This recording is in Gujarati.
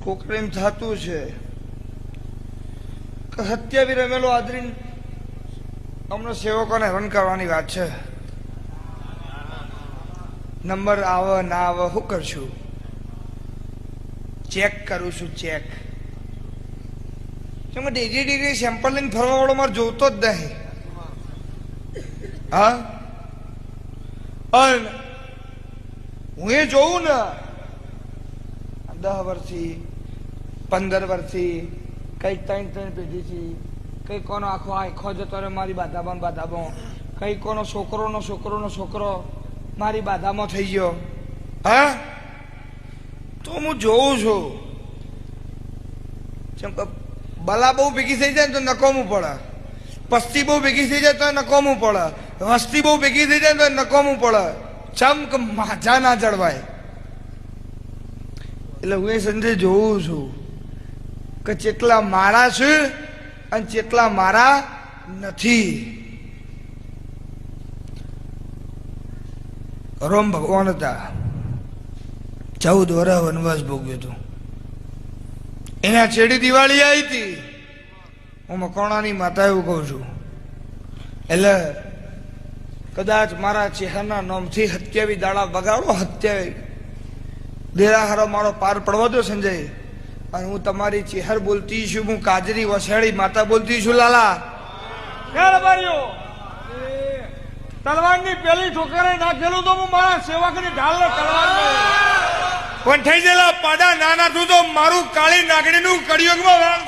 કોકને એમ થતું છે કે હત્યા બી રમેલો આદરીને અમને સેવકોને હેરાન કરવાની વાત છે. નંબર આવે ના આવે શું કરશું? ચેક કરું છું, ચેક. ડિગ્રી ડિગ્રી સેમ્પલ લઈને ફરવા વાળો મારે જોતો જ નહીં. હા, હું એ જોઉં ને 10 વર્ષથી 15 વર્ષથી કઈ 3 પેઢીથી કઈ કોનો આખો જતો રહે મારી બાધામાં, કઈ કોનો છોકરો મારી બાધામાં થઈ ગયો. હા, તો હું જોઉં છું. જેમ કે બલા બહુ ભેગી થઈ જાય ને તો નકોમું પડે, પસ્તી બહુ ભેગી થઈ જાય તો નકોમું પડે, વસ્તી બહુ ભેગી થઈ જાય તો નકોમું પડે. ચમક માજા ના જળવાય. એટલે હું એ સંજય જોઉં છું કે જેટલા મારા છે અને જેટલા મારા નથી. રામ ભગવાન હતા, 14 વર્ષ વનવાસ ભોગ્યો હતો. એના છેડી દિવાળી આવી હતી. હું મકોણાની માતા એવું કહું છું. એટલે કદાચ મારા ચહેરાના નામથી 27 દાડા બગાડો, 27 દેરાહારો મારો પાર પડવા દો સંજય. અને હું તમારી ચહેર બોલતી છું, હું કાજરી વસાડી માતા બોલતી છું. લાલા તલવારની પેલી ઠોકરે નાખેલું તો હું મારા સેવકની ઢાલને તલવાર પણ થઈ ગયેલા પાડા નાના તું તો મારું કાળી નાગણીનું કળિયુગમાં